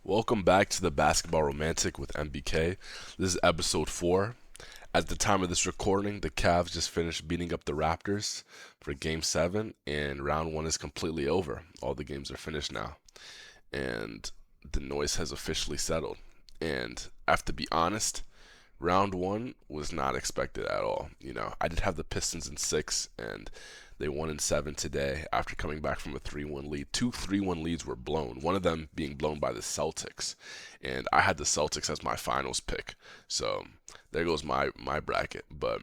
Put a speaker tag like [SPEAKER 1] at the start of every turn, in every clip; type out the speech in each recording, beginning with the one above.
[SPEAKER 1] Welcome back to the Basketball Romantic with MBK. This is episode 4. At the time of this recording, the Cavs just finished beating up the Raptors for Game 7, and round 1 is completely over. All the games are finished now, and the noise has officially settled. And I have to be honest, round 1 was not expected at all. I did have the Pistons in 6, and they won in 7 today after coming back from a 3-1 lead. Two 3-1 leads were blown, one of them being blown by the Celtics. And I had the Celtics as my finals pick. So there goes my bracket. But,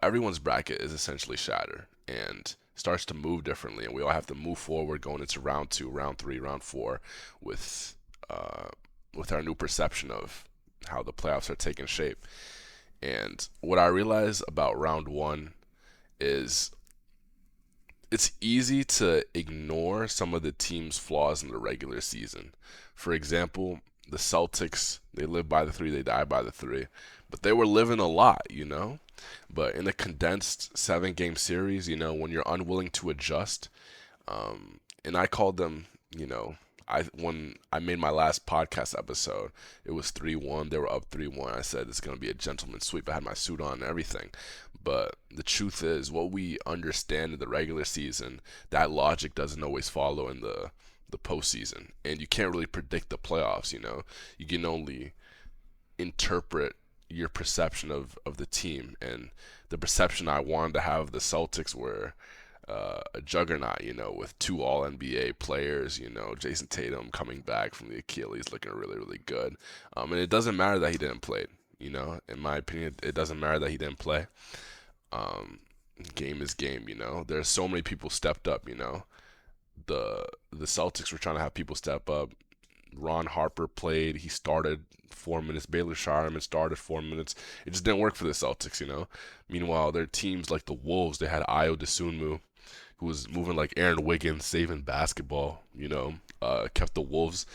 [SPEAKER 1] everyone's bracket is essentially shattered and starts to move differently. And we all have to move forward going into round 2, round 3, round 4 with, with our new perception of how the playoffs are taking shape. And what I realized about round 1 is it's easy to ignore some of the team's flaws in the regular season. For example, the Celtics, they live by the 3, they die by the 3. But they were living a lot. But in a condensed 7-game series, when you're unwilling to adjust, and I called them, when I made my last podcast episode, it was 3-1. They were up 3-1. I said it's going to be a gentleman's sweep. I had my suit on and everything. But the truth is, what we understand in the regular season, that logic doesn't always follow in the postseason. And you can't really predict the playoffs. You can only interpret your perception of the team. And the perception I wanted to have of the Celtics were a juggernaut, with 2 All-NBA players, Jason Tatum coming back from the Achilles looking really, really good. And it doesn't matter that he didn't play. In my opinion, it doesn't matter that he didn't play. Game is game, There's so many people stepped up, The Celtics were trying to have people step up. Ron Harper played. He started 4 minutes. Baylor Shireman started 4 minutes. It just didn't work for the Celtics. Meanwhile, their teams like the Wolves, they had Ayo Dosunmu, who was moving like Aaron Wiggins, saving basketball, kept the Wolves,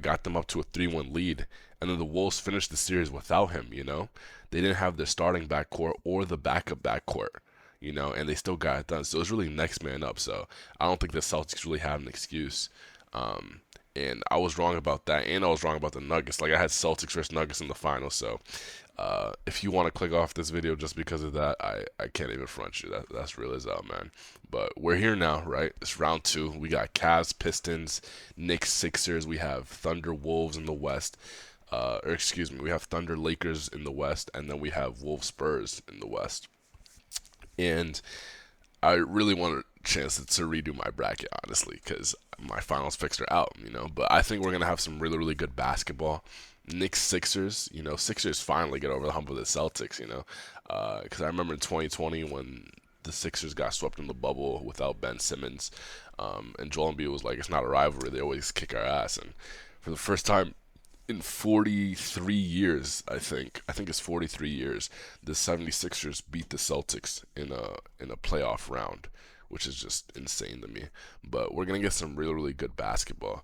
[SPEAKER 1] got them up to a 3-1 lead. And then the Wolves finished the series without him, They didn't have their starting backcourt or the backup backcourt, and they still got it done. So it was really next man up. So I don't think the Celtics really have an excuse. And I was wrong about that, and I was wrong about the Nuggets. Like, I had Celtics versus Nuggets in the final, so if you want to click off this video just because of that, I can't even front you. That's real as hell, man. But we're here now, right? It's round 2. We got Cavs, Pistons, Knicks, Sixers. We have Thunder, Wolves in the West. We have Thunder, Lakers in the West, and then we have Wolves, Spurs in the West. And I really want a chance to redo my bracket, honestly, because my finals picks are out, But I think we're going to have some really, really good basketball. Knicks, Sixers, Sixers finally get over the hump of the Celtics, Because I remember in 2020 when the Sixers got swept in the bubble without Ben Simmons, and Joel Embiid was like, it's not a rivalry, they always kick our ass. And for the first time in 43 years, I think it's 43 years, the 76ers beat the Celtics in a playoff round, which is just insane to me. But we're going to get some really, really good basketball.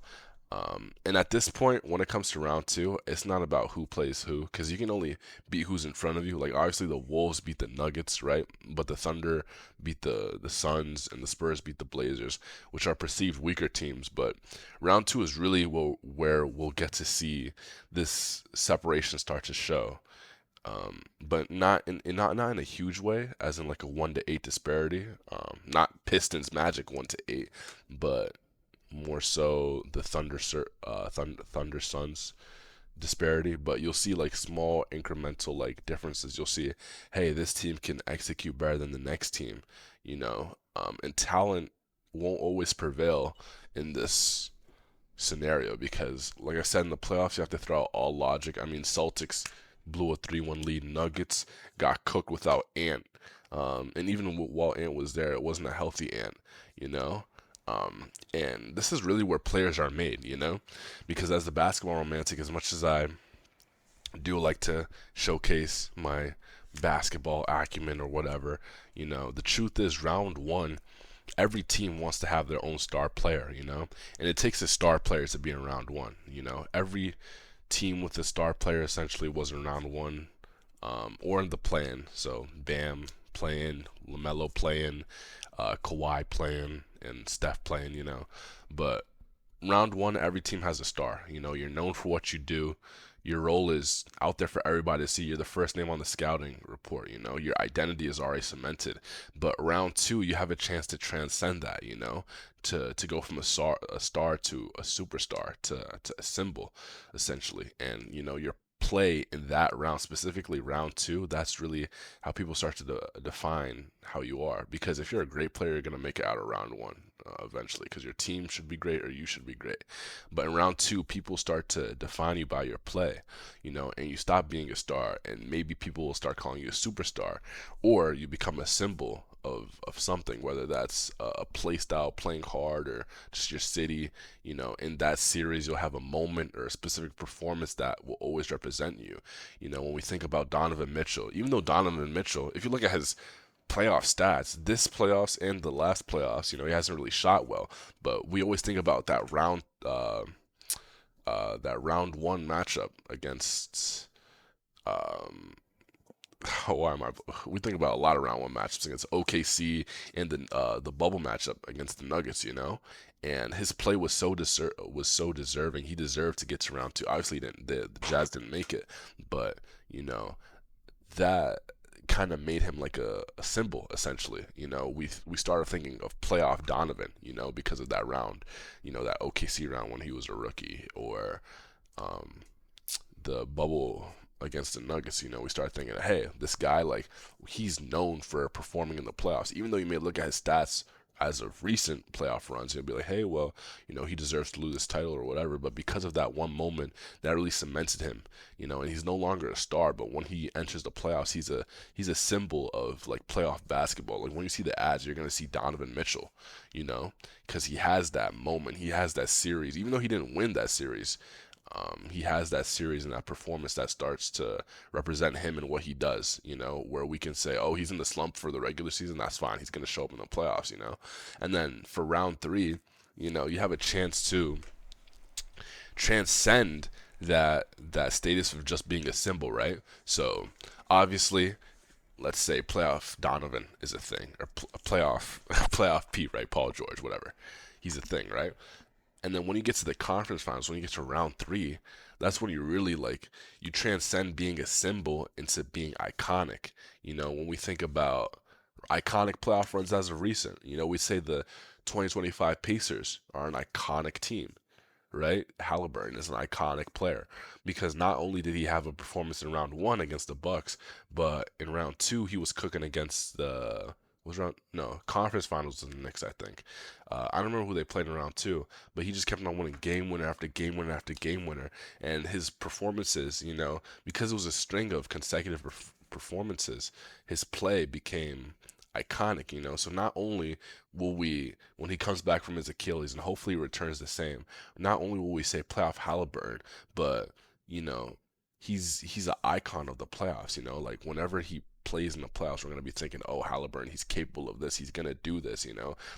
[SPEAKER 1] And at this point, when it comes to round 2, it's not about who plays who, because you can only beat who's in front of you. Like, obviously, the Wolves beat the Nuggets, right? But the Thunder beat the Suns, and the Spurs beat the Blazers, which are perceived weaker teams. But round 2 is really where we'll get to see this separation start to show. But not in a huge way, as in like a 1-8 disparity. Not Pistons Magic 1-8, but more so the Thunder Suns disparity. But you'll see like small incremental like differences. You'll see, hey, this team can execute better than the next team, and talent won't always prevail in this scenario because, like I said, in the playoffs you have to throw out all logic. I mean, Celtics blew a 3-1 lead. Nuggets got cooked without Ant, and even while Ant was there, it wasn't a healthy Ant, And this is really where players are made, because as the basketball romantic, as much as I do like to showcase my basketball acumen or whatever, the truth is round 1, every team wants to have their own star player, and it takes a star player to be in round 1, Every team with a star player essentially was in round 1, or in the play-in. So Bam playing, LaMelo playing, Kawhi playing, and Steph playing, But round one, every team has a star. You're known for what you do. Your role is out there for everybody to see. You're the first name on the scouting report. Your identity is already cemented. But round two, you have a chance to transcend that. To go from a star to a superstar to a symbol, essentially. And your play in that round, specifically round two, that's really how people start to define how you are. Because if you're a great player, you're gonna make it out of round one eventually. Because your team should be great or you should be great. But in round two, people start to define you by your play, and you stop being a star, and maybe people will start calling you a superstar, or you become a symbol of something, whether that's a play style, playing hard, or just your city. In that series, you'll have a moment or a specific performance that will always represent you. When we think about Donovan Mitchell, even though Donovan Mitchell, if you look at his playoff stats, this playoffs and the last playoffs, he hasn't really shot well, but we always think about that round one matchup against um, why am I? We think about a lot of round one matchups against OKC and the bubble matchup against the Nuggets, and his play was so deserving. He deserved to get to round two. Obviously, didn't the Jazz didn't make it, but that kind of made him like a symbol essentially. We started thinking of playoff Donovan, because of that round, that OKC round when he was a rookie, or um, the bubble against the Nuggets. We started thinking, hey, this guy, like, he's known for performing in the playoffs. Even though you may look at his stats as of recent playoff runs, you'll be like, hey, well, he deserves to lose this title or whatever. But because of that one moment, that really cemented him, and he's no longer a star. But when he enters the playoffs, he's a symbol of like playoff basketball. Like when you see the ads, you're gonna see Donovan Mitchell, because he has that moment, he has that series. Even though he didn't win that series, he has that series and that performance that starts to represent him and what he does, where we can say, oh, he's in the slump for the regular season, that's fine. He's going to show up in the playoffs, And then for round three, you have a chance to transcend that status of just being a symbol, right? So obviously, let's say playoff Donovan is a thing, or playoff playoff Pete, right? Paul George, whatever. He's a thing, right? And then when you get to the conference finals, when you get to round three, that's when you really like you transcend being a symbol into being iconic. When we think about iconic playoff runs as of recent, we say the 2025 Pacers are an iconic team, right? Halliburton is an iconic player because not only did he have a performance in round one against the Bucks, but in round two he was cooking against the was round no conference finals with the Knicks, I think. I don't remember who they played in round two, but he just kept on winning game winner after game winner after game winner, and his performances, because it was a string of consecutive performances, his play became iconic, So not only will we, when he comes back from his Achilles, and hopefully he returns the same, not only will we say playoff Halliburton, but you know, he's an icon of the playoffs. Like whenever he plays in the playoffs, we're gonna be thinking, oh, Halliburton, he's capable of this. He's gonna do this.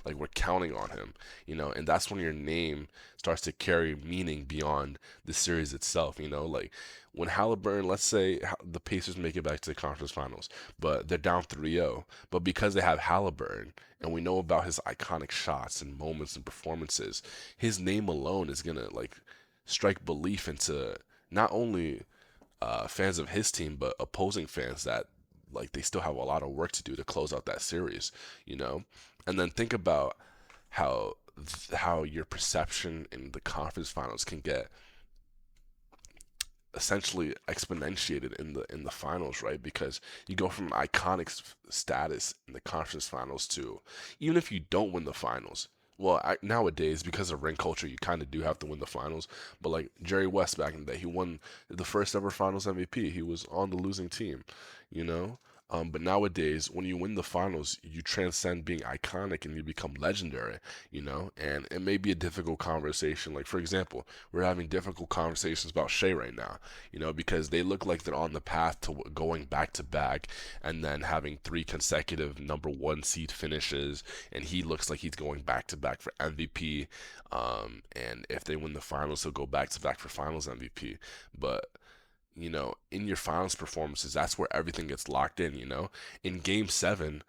[SPEAKER 1] Like we're counting on him. And that's when your name starts to carry meaning beyond the series itself. Like when Halliburton, let's say the Pacers make it back to the conference finals, but they're down 3-0. But because they have Halliburton and we know about his iconic shots and moments and performances, his name alone is going to like strike belief into not only fans of his team, but opposing fans that like they still have a lot of work to do to close out that series, you know? And then think about how your perception in the conference finals can get essentially exponentiated in the finals, right? Because you go from an iconic status in the conference finals to even if you don't win the finals. Well, nowadays because of ring culture, you kind of do have to win the finals. But like Jerry West back in the day, he won the first ever Finals MVP. He was on the losing team, you know. But nowadays, when you win the finals, you transcend being iconic and you become legendary, And it may be a difficult conversation. Like, for example, we're having difficult conversations about Shea right now, because they look like they're on the path to going back to back and then having three consecutive number one seed finishes. And he looks like he's going back to back for MVP. And if they win the finals, he'll go back to back for finals MVP. But in your finals performances, that's where everything gets locked in. In game seven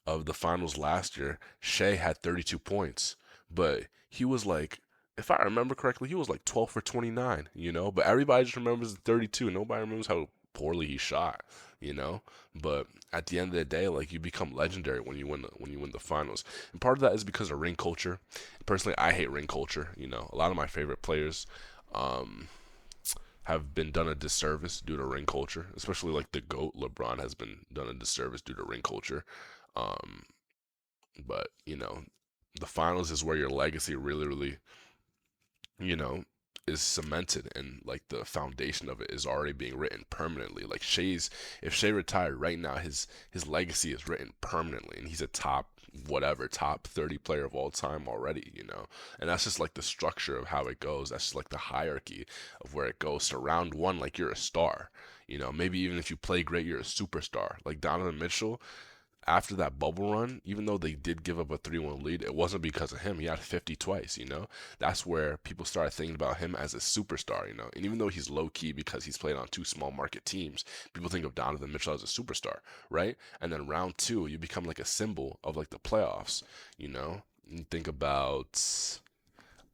[SPEAKER 1] of the finals last year, Shea had 32 points, but he was like if I remember correctly, he was like 12 for 29, you know? But everybody just remembers the 32. Nobody remembers how poorly he shot, you know? But at the end of the day, like you become legendary when you win the finals. And part of that is because of ring culture. Personally, I hate ring culture, you know. A lot of my favorite players um have been done a disservice due to ring culture, especially like the GOAT LeBron has been done a disservice due to ring culture. Um but, you know, the finals is where your legacy really you know, is cemented and like the foundation of it is already being written permanently. Like Shea's, if Shea retired right now, his legacy is written permanently, and he's a top 30 player of all time already, you know. And that's just like the structure of how it goes. That's just like the hierarchy of where it goes. To round one, like you're a star. You know, maybe even if you play great, you're a superstar. Like Donovan Mitchell, after that bubble run, even though they did give up a 3-1 lead, it wasn't because of him. He had 50 twice, you know? That's where people started thinking about him as a superstar, you know? And even though he's low key because he's played on two small market teams, people think of Donovan Mitchell as a superstar, right? And then round two, you become like a symbol of like the playoffs, you know? You think about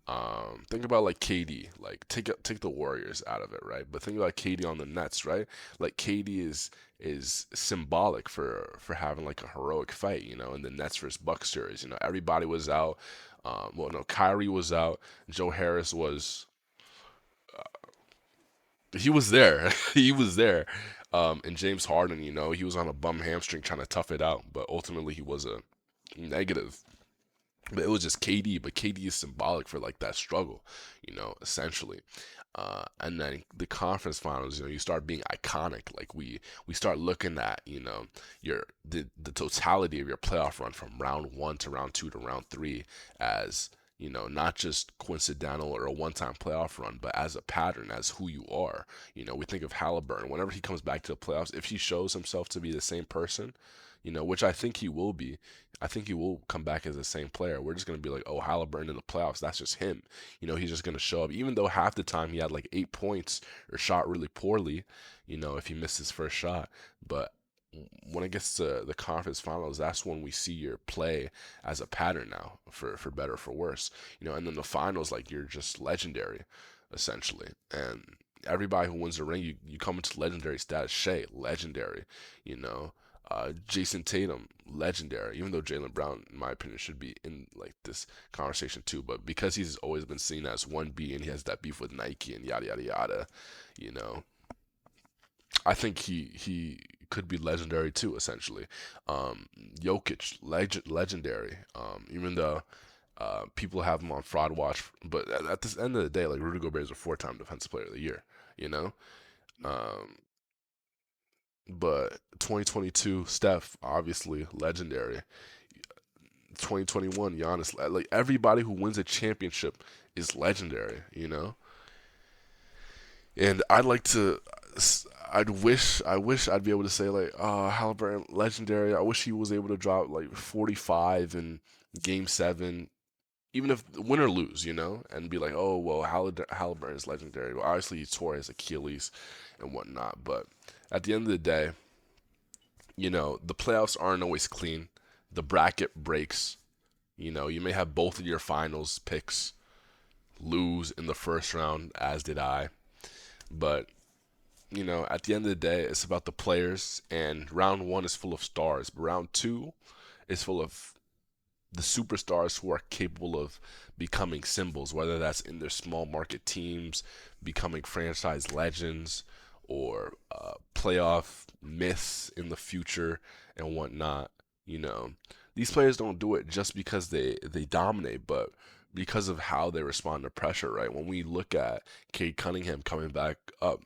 [SPEAKER 1] like KD, like take the Warriors out of it, right? But think about KD on the Nets, right? Like KD is symbolic for having like a heroic fight, you know, in the Nets versus Bucks series. You know, everybody was out. Well, no, Kyrie was out. Joe Harris was he was there. He was there. And James Harden, you know, he was on a bum hamstring trying to tough it out, but ultimately he was a negative. But it was just KD, but KD is symbolic for like that struggle, you know, essentially. And then the conference finals, you know, you start being iconic. Like we start looking at, you know, the totality of your playoff run from round one to round two to round three as, you know, not just coincidental or a one-time playoff run, but as a pattern, as who you are. You know, we think of Halliburton. Whenever he comes back to the playoffs, if he shows himself to be the same person, you know, which I think he will be, I think he will come back as the same player. We're just gonna be like, oh, Halliburton in the playoffs, that's just him. You know, he's just gonna show up. Even though half the time he had like 8 points or shot really poorly, you know, if he missed his first shot. But when it gets to the conference finals, that's when we see your play as a pattern now, for better or for worse. You know, and then the finals, like you're just legendary, essentially. And everybody who wins the ring, you come into legendary status. Shea, legendary, you know. Jason Tatum, legendary. Even though Jalen Brown, in my opinion, should be in like this conversation too, but because he's always been seen as 1B and he has that beef with Nike and yada yada yada, you know, I think he could be legendary too. Essentially, Jokic, legendary. Even though people have him on fraud watch, but at this end of the day, like Rudy Gobert is a four-time Defensive Player of the Year. You know, um, but 2022 Steph, obviously legendary. 2021 Giannis, like everybody who wins a championship is legendary, you know. And I wish I'd be able to say like, oh, Halliburton legendary. I wish he was able to drop like 45 in Game 7, even if win or lose, you know, and be like, oh well, Halliburton is legendary. Well, obviously he tore his Achilles and whatnot, but at the end of the day, you know, the playoffs aren't always clean. The bracket breaks. You know, you may have both of your finals picks lose in the first round, as did I. But, you know, at the end of the day, it's about the players, and round one is full of stars, but round two is full of the superstars who are capable of becoming symbols, whether that's in their small market teams, becoming franchise legends, or playoff myths in the future and whatnot. You know, these players don't do it just because they dominate, but because of how they respond to pressure. Right? When we look at Cade Cunningham coming back up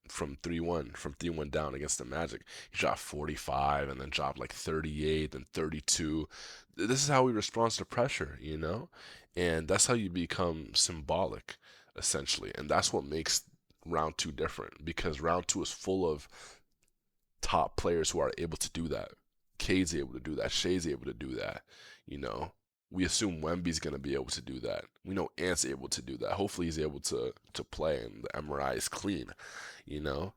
[SPEAKER 1] from 3-1 down against the Magic. He dropped 45 and then dropped like 38 and 32. This is how he responds to pressure, you know? And that's how you become symbolic, essentially. And that's what makes round two different because round two is full of top players who are able to do that. Cade's able to do that. Shea's able to do that, you know? We assume Wemby's gonna be able to do that. We know Ant's able to do that. Hopefully he's able to play and the MRI is clean. You know,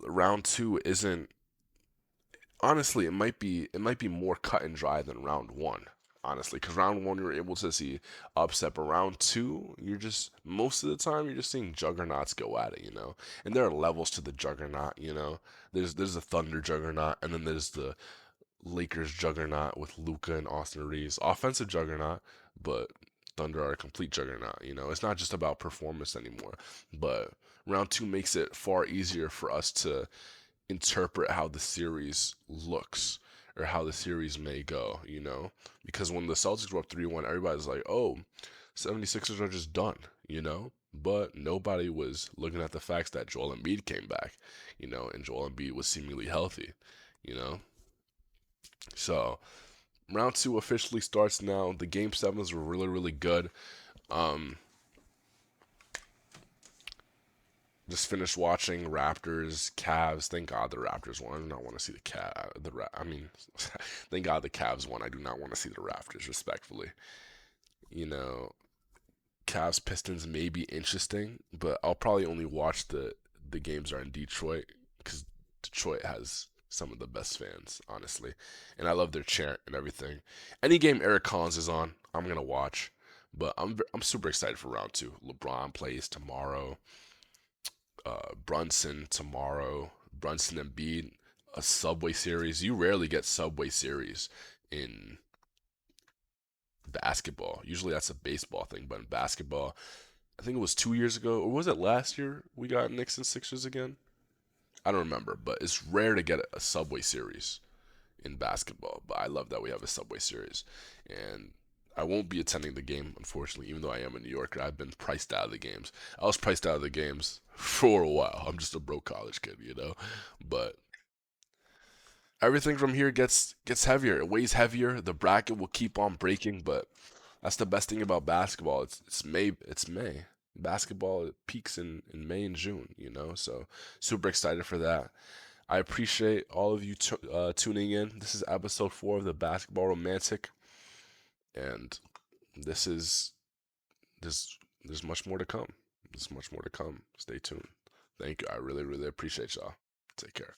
[SPEAKER 1] round two isn't honestly. It might be more cut and dry than round one. honestly, because round one you're able to see upset, but round two you're just most of the time you're just seeing juggernauts go at it, and there are levels to the juggernaut. There's the Thunder juggernaut, and then there's the Lakers juggernaut with Luca and Austin Reeves, offensive juggernaut, but Thunder are a complete juggernaut. It's not just about performance anymore, but round two makes it far easier for us to interpret how the series looks or how the series may go. Because when the Celtics were up 3-1, everybody's like, oh, 76ers are just done. But nobody was looking at the facts that Joel Embiid came back, and Joel Embiid was seemingly healthy. So round two officially starts now. The game sevens were really, really good. Um, just finished watching Raptors, Cavs. Thank God the Raptors won. I do not want to see the I mean, thank God the Cavs won. I do not want to see the Raptors. Respectfully, you know, Cavs Pistons may be interesting, but I'll probably only watch the games that are in Detroit because Detroit has some of the best fans, honestly, and I love their chant and everything. Any game Eric Collins is on, I'm gonna watch. But I'm super excited for round two. LeBron plays tomorrow. Brunson tomorrow. Brunson and Embiid, a Subway Series. You rarely get Subway Series in basketball. Usually that's a baseball thing, but in basketball, I think it was 2 years ago, or was it last year we got Knicks and Sixers again? I don't remember, but it's rare to get a Subway Series in basketball. But I love that we have a Subway Series, and I won't be attending the game, unfortunately, even though I am a New Yorker. I've been priced out of the games. I was priced out of the games for a while. I'm just a broke college kid. But everything from here gets heavier. It weighs heavier. The bracket will keep on breaking, but that's the best thing about basketball. It's May. It's May. Basketball peaks in May and June. So super excited for that. I appreciate all of you tuning in. This is episode 4 of the Basketball Romantic, and this is there's much more to come. There's much more to come. Stay tuned. Thank you. I really, really appreciate y'all. Take care.